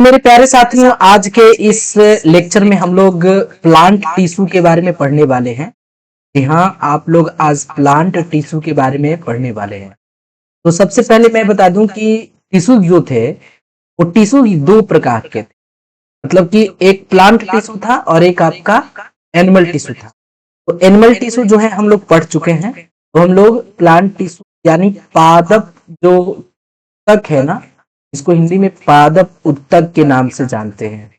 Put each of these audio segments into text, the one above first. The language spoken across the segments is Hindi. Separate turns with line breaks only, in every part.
मेरे प्यारे साथियों, आज के इस लेक्चर में हम लोग प्लांट टिश्यू के बारे में पढ़ने वाले हैं। जी हाँ, आप लोग आज प्लांट टिश्यू के बारे में पढ़ने वाले हैं। तो सबसे पहले मैं बता दूं कि टिश्यू जो थे वो टिश्यू दो प्रकार के थे। मतलब कि एक प्लांट टिश्यू था और एक आपका एनिमल टिश्यू था। तो एनिमल टिश्यू जो है हम लोग पढ़ चुके हैं। तो हम लोग प्लांट टिश्यू यानी पादप जो तक है ना, इसको हिंदी में पादप उत्तक के नाम से जानते हैं।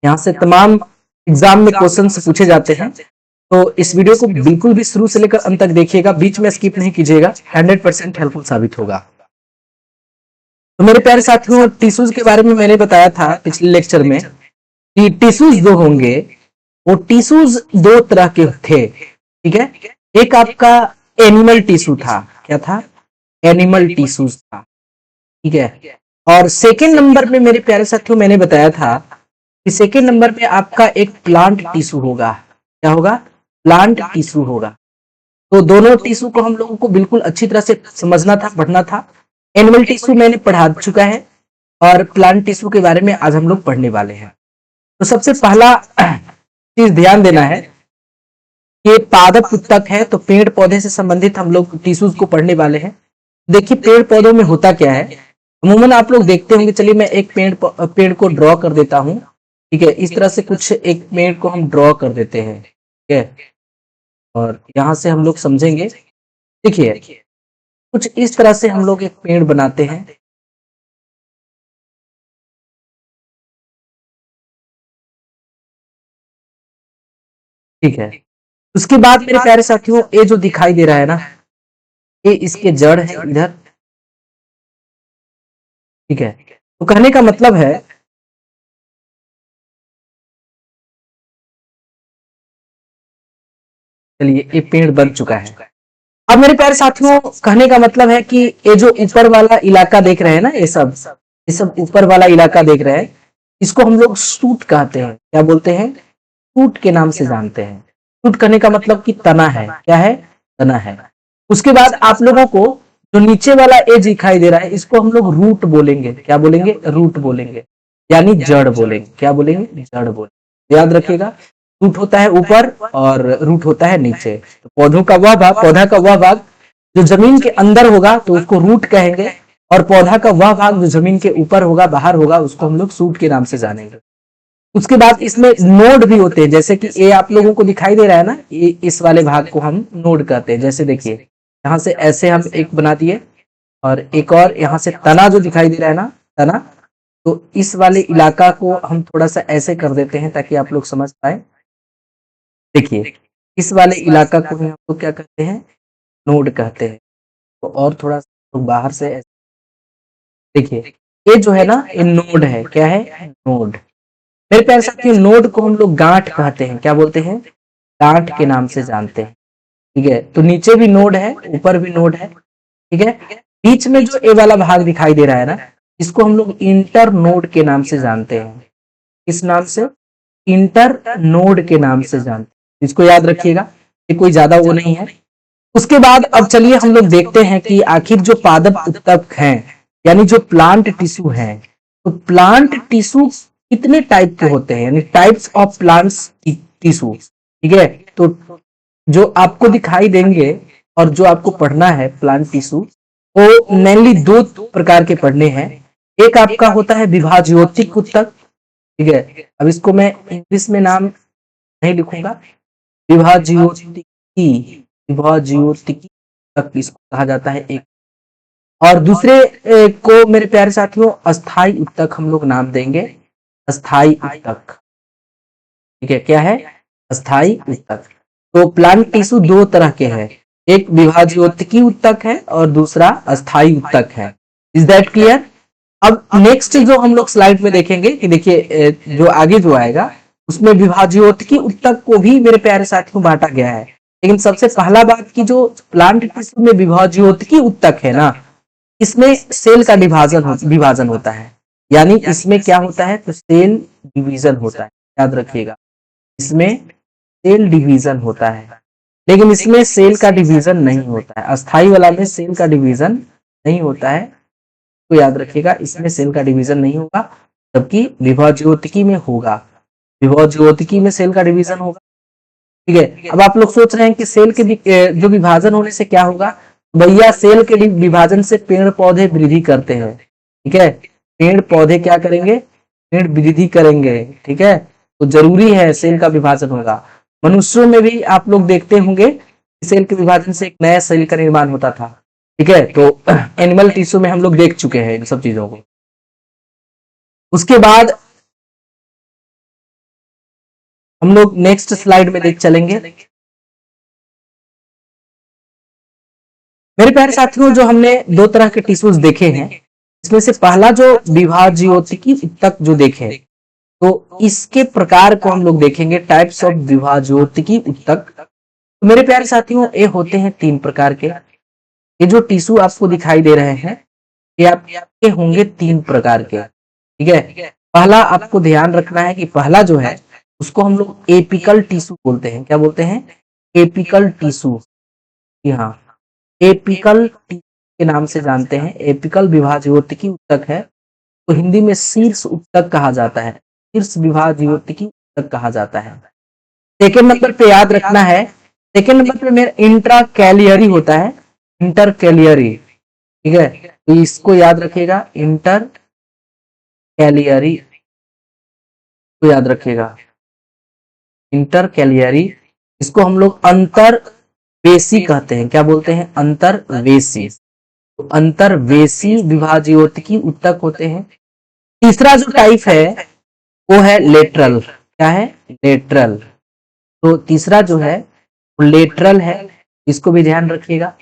यहाँ से तमाम एग्जाम में क्वेश्चन पूछे जाते हैं। तो इस वीडियो को बिल्कुल भी शुरू से लेकर अंत तक देखिएगा, बीच में स्किप नहीं कीजिएगा, 100% हेल्पफुल साबित होगा। तो मेरे प्यारे साथियों, टिश्यूज के बारे में मैंने बताया था पिछले लेक्चर में कि टिश्यूज जो होंगे वो टिश्यूज दो तरह के थे। ठीक है, एक आपका एनिमल टिश्यू था। क्या था? एनिमल टिश्यूज था। ठीक है, और सेकेंड नंबर में मेरे प्यारे साथियों मैंने बताया था कि सेकेंड नंबर पे आपका एक प्लांट टिश्यू होगा। क्या होगा? प्लांट टिश्यू होगा। तो दोनों टिश्यू को हम लोगों को बिल्कुल अच्छी तरह से समझना था, पढ़ना था। एनिमल टिश्यू मैंने पढ़ा चुका है और प्लांट टिश्यू के बारे में आज हम लोग पढ़ने वाले हैं। तो सबसे पहला चीज ध्यान देना है कि पादप उत्तक है, तो पेड़ पौधे से संबंधित हम लोग टिश्यूज को पढ़ने वाले हैं। देखिए पेड़ पौधों में होता क्या है, अमूमन आप लोग देखते होंगे। चलिए मैं एक पेड़ को ड्रॉ कर देता हूं। ठीक है, इस तरह से कुछ एक पेड़ को हम ड्रॉ कर देते हैं। ठीक है, और यहां से हम लोग समझेंगे। देखिए कुछ इस तरह से हम लोग एक पेड़ बनाते हैं। ठीक है, उसके बाद मेरे प्यारे साथियों ये जो दिखाई दे रहा है ना, ये इसके जड़ है इधर। ठीक है, तो कहने का मतलब है, चलिए ये पेड़ बन चुका है। अब मेरे प्यारे साथियों कहने का मतलब है कि ये जो ऊपर वाला इलाका देख रहे हैं ना, ये सब ऊपर वाला इलाका देख रहे हैं, इसको हम लोग शूट कहते हैं। क्या बोलते हैं? शूट के नाम से जानते हैं। शूट करने का मतलब कि तना है। क्या है? तना है। उसके बाद आप लोगों को जो नीचे वाला एज दिखाई दे रहा है, इसको हम लोग रूट बोलेंगे। क्या बोलेंगे? रूट बोलेंगे, यानी जड़ बोलेंगे। क्या बोलेंगे? जड़ बोलेंगे। याद रखिएगा, रूट होता है ऊपर और रूट होता है नीचे। तो पौधों का वह भाग, पौधा का वह भाग जो जमीन के अंदर होगा तो उसको रूट कहेंगे, और पौधा का वह भाग जो जमीन के ऊपर होगा, बाहर होगा, उसको हम लोग शूट के नाम से जानेंगे। उसके बाद इसमें नोड भी होते हैं, जैसे कि ये आप लोगों को दिखाई दे रहा है ना, ये इस वाले भाग को हम नोड कहते हैं। जैसे देखिए यहाँ से ऐसे हम एक बना दिए, और एक और यहाँ से तना जो दिखाई दे रहा है ना, तना, तो इस वाले इलाका को हम थोड़ा सा ऐसे कर देते हैं ताकि आप लोग समझ पाए। देखिए इस वाले इलाका को हम लोग क्या कहते हैं? नोड कहते हैं। तो और थोड़ा सा तो बाहर से देखिए, ये जो है ना, ये नोड है। क्या है? नोड। मेरे प्यारे साथियों, नोड को हम लोग गांठ कहते हैं। क्या बोलते हैं? गांठ के नाम से जानते हैं। ठीक है, तो नीचे भी नोड है, ऊपर भी नोड है। ठीक है, बीच में जो ए वाला भाग दिखाई दे रहा है ना, इसको हम लोग इंटर नोड के नाम से जानते हैं। किस नाम से? इंटर नोड के नाम से जानते हैं। इसको याद रखिएगा, ये कोई ज्यादा वो नहीं है। उसके बाद अब चलिए हम लोग देखते हैं कि आखिर जो पादप उत्तक हैं, यानी जो प्लांट टिश्यू हैं, तो प्लांट टिश्यू कितने टाइप के होते हैं, यानी टाइप्स ऑफ प्लांट्स टिश्यू। ठीक है, तो जो आपको दिखाई देंगे और जो आपको पढ़ना है प्लांट टिश्यू, वो मेनली दो प्रकार के पढ़ने हैं। एक आपका होता है विभाज्योतिक उत्तक। ठीक है, अब इसको मैं इंग्लिश में नाम नहीं लिखूंगा, विभाज्योतिकी, विभाज्योतिकी तक इसको कहा जाता है एक। और दूसरे को मेरे प्यारे साथियों अस्थाई उत्तक हम लोग नाम देंगे, अस्थाई उत्तक। ठीक है, क्या है? अस्थाई उत्तक। तो प्लांट टिश्यू दो तरह के हैं, एक विभाज्योतिकी उत्तक है और दूसरा अस्थाई उत्तक है। Is that clear? अब नेक्स्ट जो हम लोग स्लाइड में देखेंगे कि देखिए जो आगे जो आएगा उसमें विभाज्योतिकी उत्तक को भी मेरे प्यारे साथियों बांटा गया है। लेकिन सबसे पहला बात की जो प्लांट टिश्यू में विभाज्योतिकी उत्तक है ना, इसमें सेल का विभाजन होता है। यानी इसमें क्या होता है? तो सेल डिवीजन होता है। याद रखिएगा, इसमें सेल डिवीजन होता है, लेकिन इसमें सेल का डिवीजन नहीं होता है। अस्थाई वाला में सेल का डिवीजन नहीं होता है, तो याद रखिएगा इसमें सेल का डिवीजन नहीं होगा। जबकि विभाज्योतिकी में होगा, विभाज्योतिकी में सेल का डिवीजन होगा। ठीक है, अब आप लोग सोच रहे हैं कि सेल के जो विभाजन होने से क्या होगा, भैया सेल के विभाजन से पेड़ पौधे वृद्धि करते हैं। ठीक है, पेड़ पौधे क्या करेंगे, पेड़ वृद्धि करेंगे। ठीक है, तो जरूरी है सेल का विभाजन होगा। मनुष्यों में भी आप लोग देखते होंगे सेल के विभाजन से एक नया सेल का निर्माण होता था। ठीक है, तो एनिमल टिश्यू में हम लोग देख चुके हैं इन सब चीजों को। उसके बाद हम लोग नेक्स्ट स्लाइड में देख चलेंगे। मेरे प्यारे साथियों, जो हमने दो तरह के टिश्यूज देखे हैं, इसमें से पहला जो विभाज्योतिकी ऊतक जो देखे, तो इसके प्रकार को हम लोग देखेंगे, टाइप्स ऑफ विभाज्योतिकी ऊतक। तो मेरे प्यारे साथियों, ये होते हैं 3 प्रकार के। ये जो टिश्यू आपको दिखाई दे रहे हैं, ये आपके होंगे 3 प्रकार के। ठीक है, पहला आपको ध्यान रखना है कि पहला जो है उसको हम लोग एपिकल टिश्यू बोलते हैं। क्या बोलते हैं, एपिकल टिश्यू। जी हाँ, एपिकल के नाम से जानते हैं। एपिकल विभाज्योतिकी ऊतक है, तो हिंदी में शीर्ष ऊतक कहा जाता है, शीर्ष विभाज्योतिकी ऊतक कहा जाता है। सेकेंड नंबर पे याद रखना है, सेकेंड नंबर पे मेरा इंट्राकैलियरी होता है, इंटरकैलियरी। ठीक है, तो इसको याद रखिएगा, इंटर कैलियरी को याद रखिएगा, इंटरकैलियरी। इसको हम लोग अंतरवेशी कहते हैं। क्या बोलते हैं, अंतरवेशी। तो अंतरवेशी विभाज्योतिकी ऊतक होते हैं। तीसरा जो टाइप है वो है लेटरल। क्या है, लेटरल। तो तीसरा जो है वो लेटरल है, इसको भी ध्यान रखिएगा।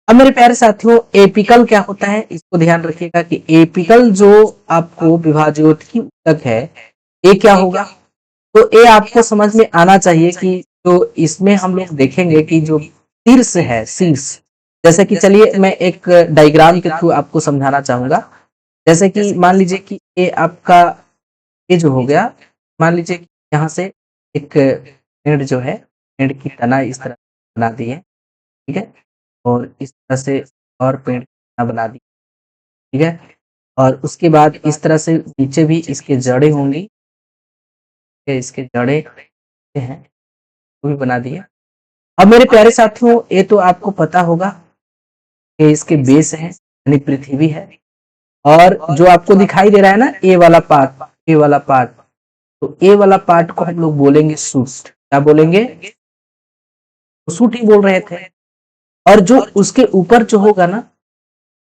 अब मेरे प्यारे साथियों, एपिकल क्या होता है, इसको ध्यान रखिएगा कि एपिकल जो आपको विभाज्योतिकी ऊतक है, ये क्या होगा। तो ये आपको समझ में आना चाहिए कि तो इसमें हम लोग देखेंगे कि जो शीर्ष है, शीर्ष, जैसे कि चलिए मैं एक डायग्राम के थ्रू आपको समझाना चाहूंगा। जैसे कि मान लीजिए कि ये आपका, ये जो हो गया, मान लीजिए कि यहाँ से एक पेड़ जो है, पेड़ की तना इस तरह बना दी है। ठीक है, और इस तरह से और पेड़ की तना बना दी। ठीक है, और उसके बाद इस तरह से नीचे भी इसके जड़ें होंगी, इसके जड़ें हैं वो भी बना दिए। अब मेरे प्यारे साथियों, ये तो आपको पता होगा कि इसके बेस है, यानी पृथ्वी है, और जो आपको दिखाई दे रहा है ना, ए वाला पार्ट, ए वाला पार्ट, तो ए वाला पार्ट को हम लोग बोलेंगे सूट। क्या बोलेंगे, तो सूट ही बोल रहे थे। और जो उसके ऊपर जो होगा ना,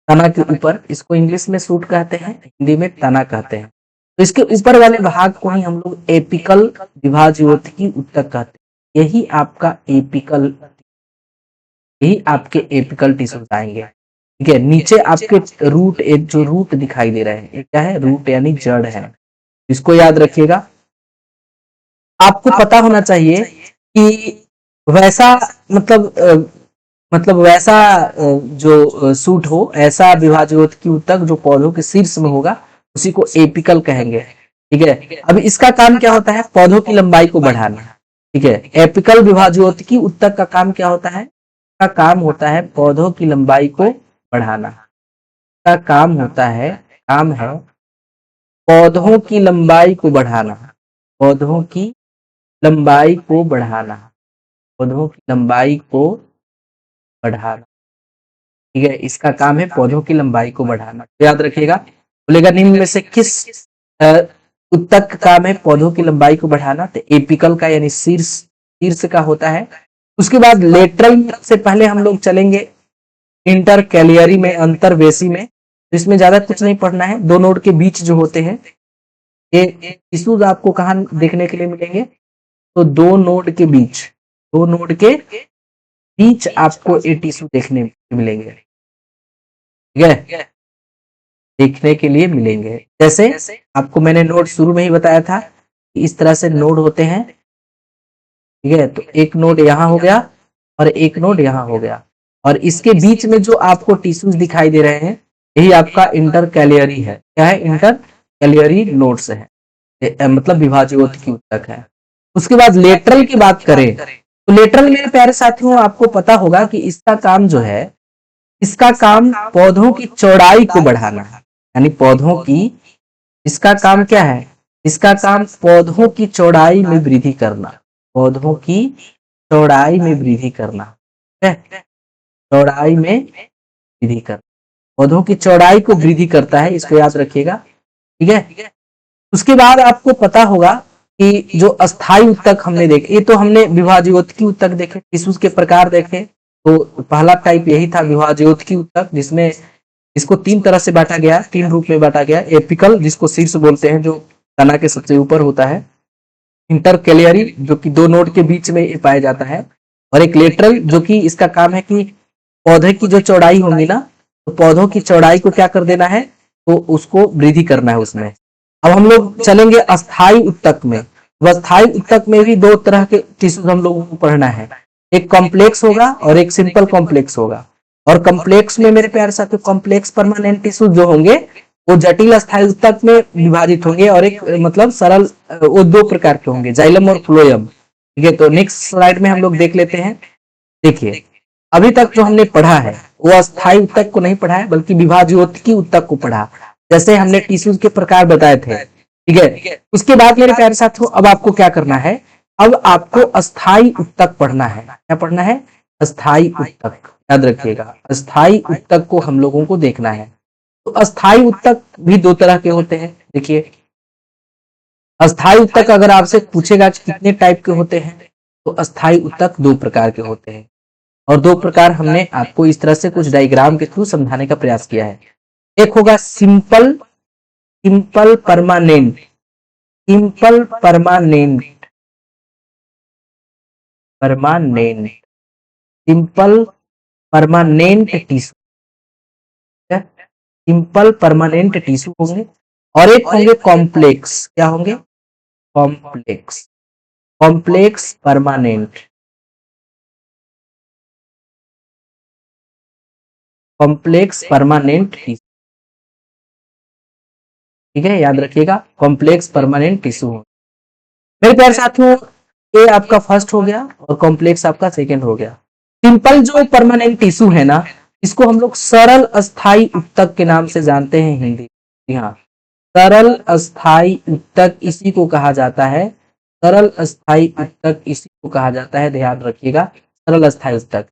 तना के ऊपर, इसको इंग्लिश में सूट कहते हैं, हिंदी में तना कहते हैं। तो इसके ऊपर वाले भाग को ही हम लोग एपिकल विभाज्योतिकी ऊतक कहते हैं। यही आपका एपिकल, यही आपके एपिकल टिश्यूज आएंगे। ठीक है, नीचे आपके रूट, एक जो रूट दिखाई दे रहे हैं, ये क्या है, रूट यानी जड़ है। इसको याद रखिएगा। आपको पता होना चाहिए कि वैसा मतलब वैसा जो सूट हो, ऐसा विभाज्योतिकी ऊतक जो पौधों के शीर्ष में होगा, उसी को एपिकल कहेंगे। ठीक है, अब इसका काम क्या होता है, पौधों की लंबाई को बढ़ाना। ठीक है, एपिकल विभाज्योतिकी ऊतक का काम क्या होता है, का काम होता है पौधों की लंबाई को बढ़ाना। का काम होता है, काम है पौधों की लंबाई को बढ़ाना, पौधों की लंबाई को बढ़ाना, पौधों की लंबाई को बढ़ाना। ठीक है, इसका काम है पौधों की लंबाई को बढ़ाना। तो याद रखिएगा, बोलेगा निम्न में से किस ऊतक का काम है पौधों की लंबाई को बढ़ाना, तो एपिकल का यानी शीर्ष, शीर्ष का होता है। उसके बाद लेटरल से पहले हम लोग चलेंगे इंटरकैलियरी में, अंतरवेशी में। तो इसमें ज्यादा कुछ नहीं पढ़ना है, दो नोड के बीच जो होते हैं, ये टिश्यूज आपको कहाँ देखने के लिए मिलेंगे, तो दो नोड के बीच, दो नोड के बीच आपको ये टिश्यू देखने मिलेंगे। ठीक है, देखने के लिए मिलेंगे। जैसे आपको मैंने नोड शुरू में ही बताया था कि इस तरह से नोड होते हैं। ठीक है, तो एक नोड यहाँ हो गया और एक नोड यहाँ हो गया, और इसके बीच में जो आपको टिश्यूज दिखाई दे रहे हैं, यही आपका इंटरकैलियरी है। क्या है, इंटरकैलियरी नोड्स है, मतलब विभाज्योतिकी ऊतक है। उसके बाद लेटरल की बात करें, तो लेटरल मेरे प्यारे साथियों आपको पता होगा कि इसका काम जो है, इसका काम पौधों की चौड़ाई को बढ़ाना है, यानी पौधों की इसका काम क्या है? इसका काम पौधों की चौड़ाई में वृद्धि करना, पौधों की चौड़ाई में वृद्धि करना, ठीक है? चौड़ाई में वृद्धि करना, पौधों की चौड़ाई को वृद्धि करता है, इसको याद रखिएगा, ठीक है? उसके बाद आपको पता होगा कि जो अस्थाई उत्तक हमने देखे, ये तो हमने विभाज्योतकी उत्तक देखे, टिश्यूज के प्रकार देखे। तो पहला टाइप यही था विभाज्योतकी उत्तक, जिसमें इसको तीन तरह से बांटा गया, तीन रूप में बांटा गया। एपिकल, जिसको शीर्ष बोलते हैं, जो तना के सबसे ऊपर होता है। इंटरकैलियरी, जो कि दो नोड के बीच में पाया जाता है। और एक लेटरल, जो कि इसका काम है कि पौधे की जो चौड़ाई होगी ना, तो पौधों की चौड़ाई को क्या कर देना है, तो उसको वृद्धि करना है उसमें। अब हम लोग चलेंगे अस्थाई उत्तक में। अस्थाई उत्तक में भी दो तरह के टिश्यूज हम लोगों को पढ़ना है, एक कॉम्प्लेक्स होगा और एक सिंपल कॉम्प्लेक्स होगा। और कॉम्प्लेक्स में मेरे प्यारे साथियों, कॉम्प्लेक्स परमानेंट टिश्यूज जो होंगे वो जटिल अस्थाई उत्तक में विभाजित होंगे, और एक मतलब सरल, वो दो प्रकार के होंगे, जाइलम और फ्लोएम, ठीक है? तो नेक्स्ट स्लाइड में हम लोग देख लेते हैं। देखिए, अभी तक जो हमने पढ़ा है वो अस्थाई उत्तक को नहीं पढ़ा है, बल्कि विभाज्योतकी उत्तक को पढ़ा, जैसे हमने टिश्यूज के प्रकार बताए थे, ठीक है? उसके बाद मेरे प्यारे साथियों, अब आपको क्या करना है, अब आपको अस्थाई उत्तक पढ़ना है। क्या पढ़ना है? अस्थाई उत्तक, याद रखिएगा, अस्थाई उत्तक को हम लोगों को देखना है। तो अस्थाई उत्तक भी दो तरह के होते हैं। देखिए, अस्थाई उत्तक अगर आपसे पूछेगा कि कितने टाइप के होते हैं, तो अस्थाई उत्तक दो प्रकार के होते हैं। और दो प्रकार हमने आपको इस तरह से कुछ डायग्राम के थ्रू समझाने का प्रयास किया है। एक होगा simple, simple permanent, simple permanent, permanent, simple permanent tissue, simple permanent tissue होंगे। और एक होंगे कॉम्प्लेक्स, क्या होंगे? Complex, complex permanent, complex permanent tissue, ठीक है? याद रखिएगा, कॉम्प्लेक्स परमानेंट टिश्यू। मेरे प्यारे साथियों, ये आपका फर्स्ट हो गया और कॉम्प्लेक्स आपका सेकंड हो गया। सिंपल जो परमानेंट टिश्यू है ना, इसको हम लोग सरल अस्थाई उत्तक के नाम से जानते हैं हिंदी। हाँ, सरल अस्थाई उत्तक इसी को कहा जाता है, सरल अस्थाई उत्तक इसी को कहा जाता है, ध्यान रखिएगा, सरल अस्थाई उत्तक।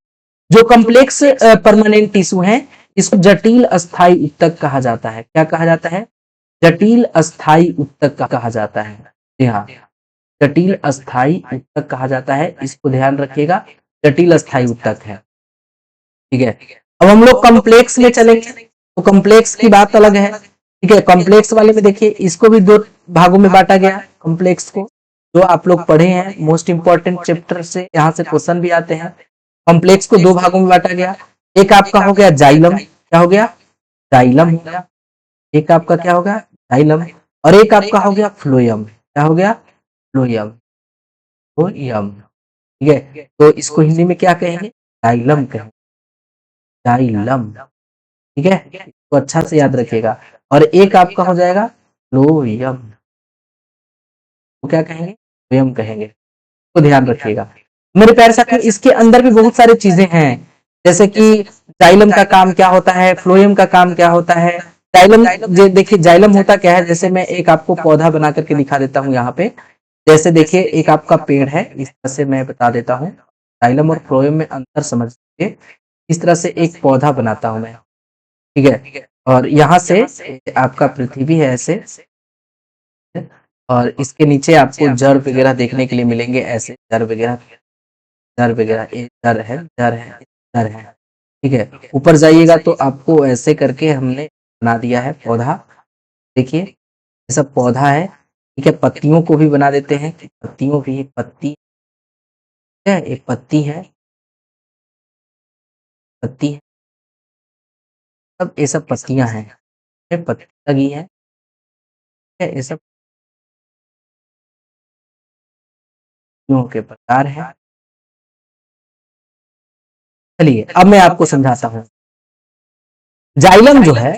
जो कॉम्प्लेक्स परमानेंट टिश्यू है, इसको जटिल अस्थाई उत्तक कहा जाता है। क्या कहा जाता है? जटिल अस्थाई उत्तक कहा जाता है। जी हाँ, जटिल अस्थाई उत्तक कहा जाता है, इसको ध्यान रखिएगा, जटिल अस्थाई उत्तक है, ठीक है? अब हम लोग कॉम्प्लेक्स में चलेंगे, तो कॉम्प्लेक्स की बात अलग है, ठीक है? कॉम्प्लेक्स वाले में देखिए, इसको भी दो भागों में बांटा गया कॉम्प्लेक्स को, जो आप लोग पढ़े हैं मोस्ट इंपॉर्टेंट चैप्टर से, यहाँ से क्वेश्चन भी आते हैं। कॉम्प्लेक्स को दो भागों में बांटा गया, एक आपका हो गया जाइलम, क्या हो गया? जाइलम हो गया। एक आपका क्या होगा? जाइलम। और एक आपका हो गया फ्लोएम, क्या हो गया? फ्लोएम, फ्लोएम, ठीक है? तो इसको हिंदी में क्या कहेंगे? जाइलम कहेंगे, जाइलम, ठीक है? तो अच्छा से याद रखिएगा। और एक आपका हो जाएगा फ्लोएम, तो क्या कहेंगे? फ्लोएम कहेंगे, तो ध्यान रखिएगा। मेरे प्यारे साथियों, इसके अंदर भी बहुत सारी चीजें हैं, जैसे कि जाइलम का काम क्या होता है, फ्लोएम का काम क्या होता है। जाइलम, देखिए जाइलम होता क्या है, जैसे मैं एक आपको पौधा बना करके दिखा देता हूँ यहाँ पे। जैसे देखिए, एक आपका पेड़ है, इस तरह से मैं बता देता हूँ, जाइलम और फ्लोएम में अंतर समझ लीजिए। इस तरह से एक पौधा बनाता हूँ मैं, ठीक है? और यहाँ से आपका पृथ्वी है ऐसे, और इसके नीचे आपको जड़ वगैरह देखने के लिए मिलेंगे, ऐसे जड़ वगैरह, जड़ वगैरह, ये जड़ है, जड़ है, जड़ है, ठीक है? ऊपर जाइएगा तो आपको ऐसे करके हमने बना दिया है पौधा। देखिए, ये सब पौधा है, ठीक है? पत्तियों को भी बना देते हैं, पत्तियों भी, पत्ती है, एक पत्ती है, पत्ती है, सब ये सब पत्तियां हैं, ये पत्ती लगी है, ठीक है? ये सब पत्तियों के प्रकार है। चलिए, अब मैं आपको समझाता हूँ। जाइलम जो है,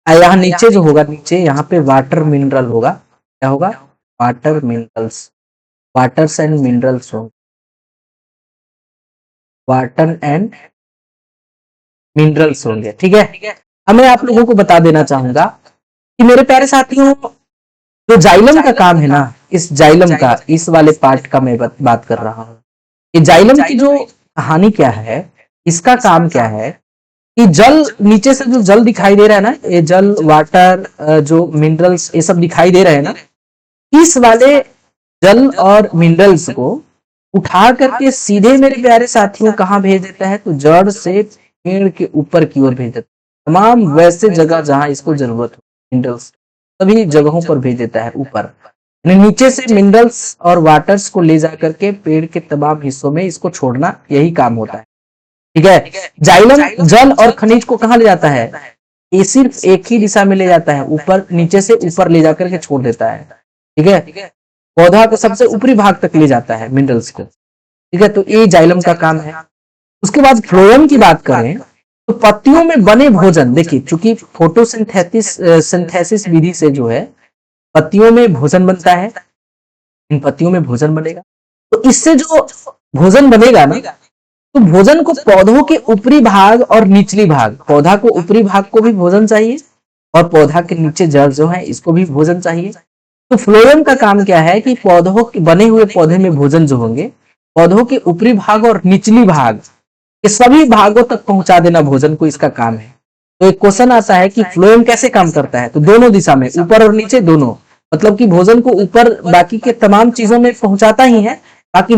यहाँ नीचे जो होगा, नीचे यहाँ पे वाटर मिनरल होगा, क्या होगा? Water minerals, waters and minerals होंगे, वाटर एंड मिनरल्स होंगे, ठीक है? अब मैं आप लोगों को बता देना चाहूंगा कि मेरे प्यारे साथियों, जो जाइलम का काम है ना, इस जाइलम का, इस वाले पार्ट का मैं बात कर रहा हूँ। ये जाइलम की जो कहानी क्या है, इसका काम क्या है कि जल, नीचे से जो जल दिखाई दे रहा है ना, ये जल, वाटर, जो मिनरल्स, ये सब दिखाई दे रहे हैं ना, इस वाले जल और मिनरल्स को उठा करके सीधे मेरे प्यारे साथियों कहाँ भेज देता है, तो जड़ से पेड़ के ऊपर की ओर भेज देता है। तमाम वैसे जगह जहां इसको जरूरत हो मिनरल्स, सभी जगहों पर भेज देता है ऊपर। यानी नीचे से मिनरल्स और वाटर्स को ले जा करके पेड़ के तमाम हिस्सों में इसको छोड़ना, यही काम होता है। ठीक है। जाइलम जल और खनिज को कहाँ ले जाता है, ये सिर्फ एक ही दिशा में ले जाता है, ऊपर, नीचे से ऊपर ले जाकर के छोड़ देता है। ठीक है। पौधा को सबसे ऊपरी भाग तक ले जाता है मिनरल्स को। ठीक है, तो ये जाइलम का काम है। उसके बाद फ्लोएम की बात करें तो पत्तियों में बने भोजन, देखिए चूंकि सिंथेसिस विधि से जो है पत्तियों में भोजन बनता है, इन पत्तियों में भोजन बनेगा, तो इससे जो भोजन बनेगा ना, तो भोजन को पौधों के ऊपरी भाग और निचली भाग, पौधा को ऊपरी भाग को भी भोजन चाहिए और पौधा के नीचे जड़ जो है इसको भी भोजन चाहिए। तो फ्लोएम का काम क्या है कि पौधों के बने हुए पौधे में भोजन जो होंगे, पौधों के ऊपरी भाग और निचली भाग के सभी भागों तक पहुंचा देना भोजन को, इसका काम है। तो एक क्वेश्चन आता है कि फ्लोएम कैसे काम करता है, तो दोनों दिशा में, ऊपर और नीचे दोनों, मतलब कि भोजन को ऊपर बाकी के तमाम चीजों में पहुंचाता ही है, बाकी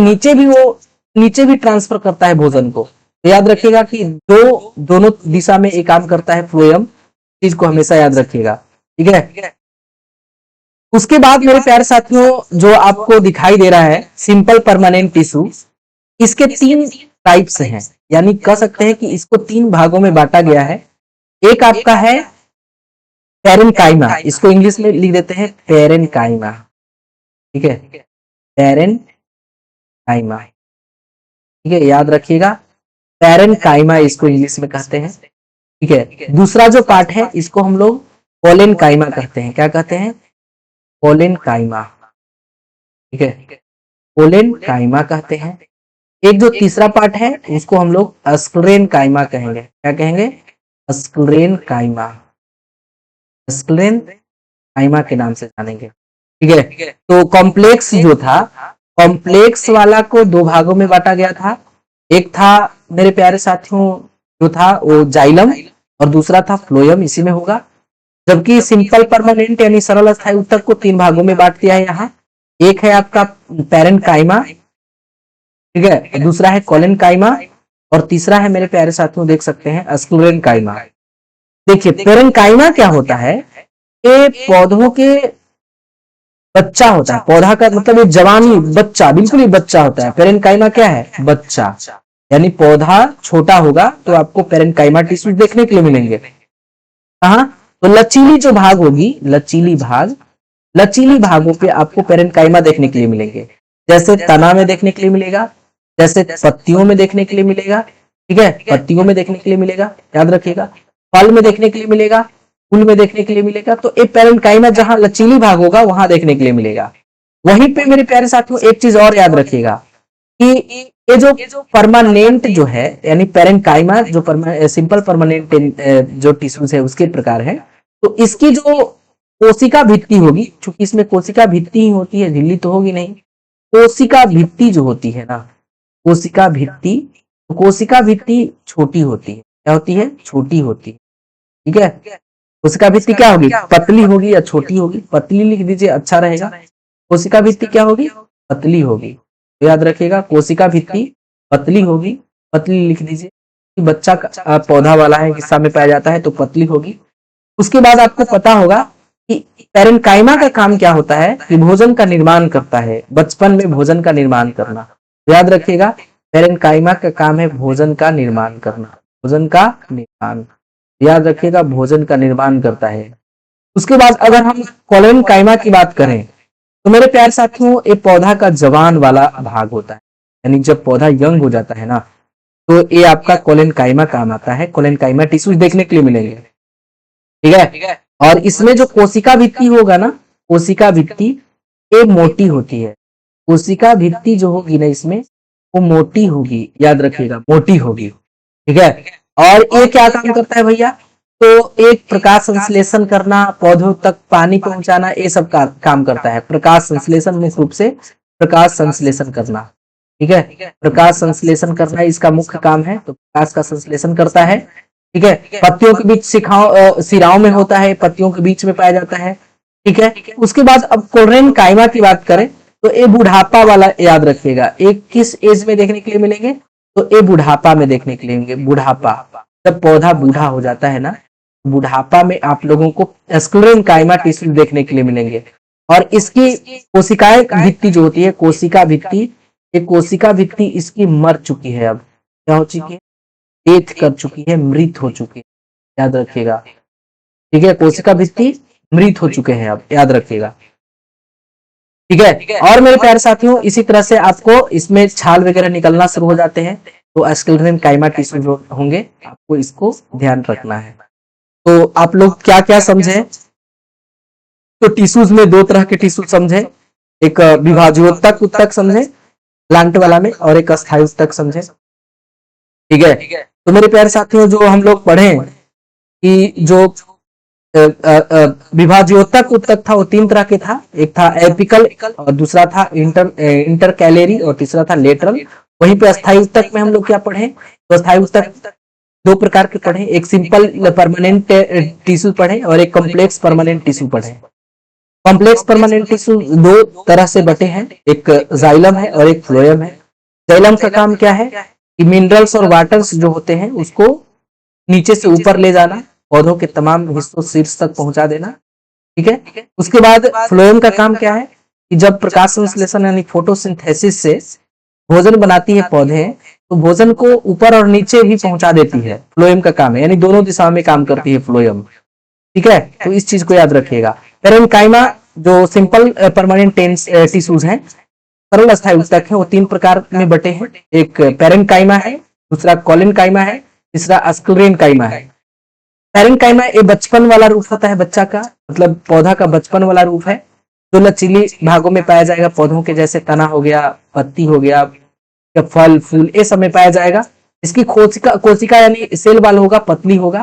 नीचे भी ट्रांसफर करता है भोजन को। तो याद रखिएगा कि दोनों दिशा में एक काम करता है फ्लोएम, चीज को हमेशा याद रखिएगा। ठीक है। उसके बाद मेरे प्यारे साथियों, जो आपको दिखाई दे रहा है सिंपल परमानेंट टिश्यू, इसके 3 टाइप्स हैं, यानी कह सकते हैं कि इसको 3 भागों में बांटा गया है। एक आपका है पेरेन्काइमा, इसको इंग्लिश में लिख देते हैं पेरेन्काइमा। ठीक है, पेरेन्काइमा। ठीक है, याद रखिएगा, पेरेन्काइमा इसको इंग्लिश में कहते हैं। ठीक है। दूसरा जो पार्ट है इसको हम लोग कोलेनकाइमा कहते हैं। क्या कहते हैं? कोलेनकाइमा। ठीक है, कोलेनकाइमा कहते हैं। एक जो तीसरा पार्ट है उसको हम लोग स्क्लेरेनकाइमा कहेंगे। क्या कहेंगे? स्क्लेरेनकाइमा, स्क्लेरेनकाइमा के नाम से जानेंगे। ठीक है, तो कॉम्प्लेक्स जो था, कॉम्प्लेक्स वाला को 2 भागों में बांटा गया था। एक था मेरे प्यारे साथियों जो था वो जाइलम और दूसरा था फ्लोएम, इसी में होगा। जबकि सिंपल परमानेंट यानी सरल अस्थायी ऊतक को 3 भागों में बांट दिया है यहाँ। एक है आपका पेरेन्काइमा, ठीक है, दूसरा है कोलेनकाइमा और तीसरा है मेरे प्यारे साथियों देख सकते हैं स्क्लेरेनकाइमा। देखिए पेरेन्काइमा क्या होता है, ये पौधों के बच्चा होता है, पौधा का मतलब ये जवानी बच्चा, बिल्कुल ही बच्चा होता है। पेरेन्काइमा क्या है? बच्चा, यानी पौधा छोटा होगा तो आपको पेरेन्काइमा टिश्यू देखने के लिए मिलेंगे। कहाँ? तो लचीली जो भाग होगी, लचीली भागों पे आपको पेरेन्काइमा देखने के लिए मिलेंगे। जैसे तना में देखने के लिए मिलेगा, जैसे पत्तियों में देखने के लिए मिलेगा। ठीक है, पत्तियों में देखने के लिए मिलेगा, याद रखिएगा। फल में देखने के लिए मिलेगा, फूल में देखने के लिए मिलेगा। तो एक पेरेन्काइमा जहां लचीली भाग होगा वहां देखने के लिए मिलेगा। वहीं पे मेरे प्यारे साथियों एक चीज और याद रखिएगा कि ये जो परमानेंट जो है, यानी पेरेन्काइमा जो सिंपल परमानेंट जो टिश्यूज है उसके प्रकार है, तो इसकी जो कोशिका भित्ति होगी, चूंकि इसमें कोशिका भित्ति ही होती है, झिल्ली तो होगी नहीं, कोशिका भित्ति जो होती है ना, कोशिका भित्ति, तो कोशिका भित्ति छोटी होती है। क्या होती है? छोटी होती है। ठीक है, कोशिका भित्ति क्या होगी? पतली होगी या छोटी होगी? पतली लिख दीजिए, अच्छा रहेगा। कोशिका भित्ति क्या होगी? पतली होगी। तो याद रखिएगा, कोशिका भित्ति पतली होगी, पतली लिख दीजिए। बच्चा पौधा वाला है हिस्सा में पाया जाता है तो पतली होगी। उसके बाद आपको पता होगा कि पेरेन्काइमा का काम क्या होता है कि भोजन का निर्माण करता है, बचपन में भोजन का निर्माण करना। याद रखिएगा, पेरेन्काइमा का काम है भोजन का निर्माण करना, भोजन का निर्माण, याद रखिएगा, भोजन का निर्माण करता है। उसके बाद अगर हम कोलेनकाइमा की बात करें तो मेरे प्यारे साथियों ये पौधा का जवान वाला भाग होता है, यानी जब पौधा यंग हो जाता है ना, तो ये आपका कोलेनकाइमा काम आता है। कोलेनकाइमा टिश्यूज देखने के लिए मिलेंगे। ठीक है, और इसमें जो कोशिका भित्ति होगा ना, कोशिका भित्ति ये मोटी होती है। कोशिका भित्ति जो होगी ना इसमें वो मोटी होगी, याद रखिएगा, मोटी होगी। ठीक है, और ये क्या काम करता है भैया? तो एक प्रकाश संश्लेषण करना, पौधों तक पानी पहुंचाना, ये सब काम करता है। प्रकाश संश्लेषण मुख्य रूप से प्रकाश संश्लेषण करना, ठीक है, प्रकाश संश्लेषण करना इसका मुख्य काम है। तो प्रकाश का संश्लेषण करता है, ठीक है। पत्तियों के बीच सिराओं में होता है, पत्तियों के बीच में पाया जाता है, ठीक है। उसके बाद अब कोलेरेन काइमा की बात करें तो ये बुढ़ापा वाला याद रखिएगा। एक किस एज में देखने के लिए मिलेंगे, तो ये बुढ़ापा में देखने के लिए मिलेंगे। बुढ़ापा, जब पौधा बूढ़ा हो जाता है ना, बुढ़ापा में आप लोगों को एस्क्लेरेन काइमा टिश्यू देखने के लिए मिलेंगे। और इसकी कोशिकाएं भित्ति जो होती है, कोशिका भित्ति, ये कोशिका भित्ति इसकी मर चुकी है। अब क्या हो चुकी है, डेथ कर चुकी है, मृत हो चुकी है, याद रखिएगा, ठीक है। कोशिका भित्ति मृत हो चुके हैं, अब याद रखिएगा, ठीक है। और मेरे प्यारे साथियों, इसी तरह से आपको इसमें छाल वगैरह निकलना शुरू हो जाते हैं, तो एस्क्लेरेन काइमा टिश्यू जो होंगे, आपको इसको ध्यान रखना है। तो आप लोग क्या क्या समझे, तो टिश्यूज में दो तरह के टिश्यू समझे, एक विभाज्योतक उत्तक समझे प्लांट वाला में, और एक अस्थायी उत्तक समझे, ठीक है। तो मेरे प्यारे साथियों, जो हम लोग पढ़े कि जो विभाज्योतक उत्तक था वो तीन तरह के था। एक था एपिकल, और दूसरा था इंटरकैलेरी, और तीसरा था लेटरल। वहीं पे अस्थायी उत्तक में हम लोग क्या पढ़े, तो अस्थायी उत्तक दो प्रकार के पढ़े, एक सिंपल परमानेंट टिश्यू पढ़े और एक कॉम्प्लेक्स परमानेंट टिश्यू पढ़े। कॉम्प्लेक्स परमानेंट टिश्यू दो तरह से बटे हैं, एक जाइलम है और एक फ्लोएम है। जाइलम का काम क्या है कि मिनरल्स और वाटर्स जो होते हैं उसको नीचे से ऊपर ले जाना, पौधों के तमाम हिस्सों शीर्ष तक पहुंचा देना, ठीक है। उसके बाद फ्लोएम का काम क्या है कि जब प्रकाश संश्लेषण यानी फोटोसिंथेसिस से भोजन बनाती है पौधे, तो भोजन को ऊपर और नीचे भी पहुंचा देती है। फ्लोएम का काम है, यानी दोनों दिशाओं में काम करती है फ्लोएम, ठीक है। तो इस चीज को याद रखिएगा। पैरेन्काइमा जो सिंपल परमानेंट टिश्यूज हैं, सरल अस्थायी उत्तक है, वो तीन प्रकार में बटे हैं। एक पैरेन्काइमा है, दूसरा कोलेनकाइमा है, तीसरा एस्क्लेरेनकाइमा है। पैरेन्काइमा ये बचपन वाला रूप होता है बच्चा का, मतलब पौधा का बचपन वाला रूप है, जो लचीली भागों में पाया जाएगा, पौधों के जैसे तना हो गया, पत्ती हो गया, या फल फूल, ये सब में पाया जाएगा। इसकी कोशिका यानी सेल वाल होगा, पतली होगा,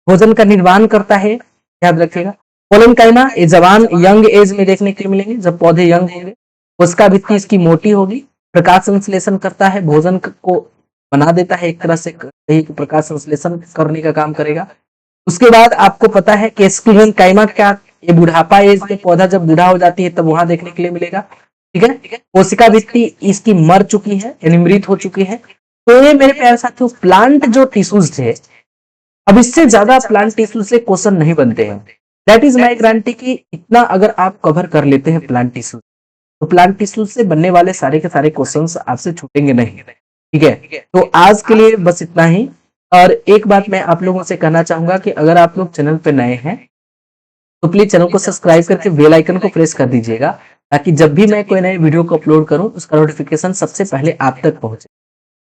भोजन का निर्माण करता है, याद रखिएगा। कोलेनकाइमा ये जवान यंग एज में देखने के लिए मिलेंगे, जब पौधे यंग होंगे। कोशिका भित्ति इसकी मोटी होगी, प्रकाश संश्लेषण करता है, भोजन को बना देता है, एक तरह से प्रकाश संश्लेषण करने का काम करेगा। उसके बाद आपको पता है कि एस्क्लेरेनकाइमा क्या, ये बुढ़ापा एज में पौधा जब बूढ़ा हो जाती है तब वहां देखने के लिए मिलेगा, ठीक है। कोशिका भित्ति इसकी मर चुकी है, यानी मृत हो चुकी है। तो ये मेरे प्यारे साथियों प्लांट जो टिश्यूज थे, अब इससे ज्यादा प्लांट टिश्यू से क्वेश्चन नहीं बनते हैं। दैट इज माई गारंटी कि इतना अगर आप कवर कर लेते हैं प्लांट टिश्यू, तो प्लांट टिश्यू से बनने वाले सारे के सारे क्वेश्चंस आपसे छूटेंगे नहीं, ठीक है। तो आज के लिए बस इतना ही। और एक बात मैं आप लोगों से कहना चाहूंगा कि अगर आप लोग चैनल पे नए हैं तो प्लीज चैनल को सब्सक्राइब करके बेल आइकन को प्रेस कर दीजिएगा, ताकि जब भी मैं कोई नए वीडियो को अपलोड करूं उसका नोटिफिकेशन सबसे पहले आप तक पहुंचे।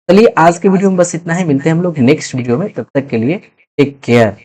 चलिए आज के वीडियो में बस इतना ही, मिलते हैं हम लोग नेक्स्ट वीडियो में, तब तक के लिए टेक केयर।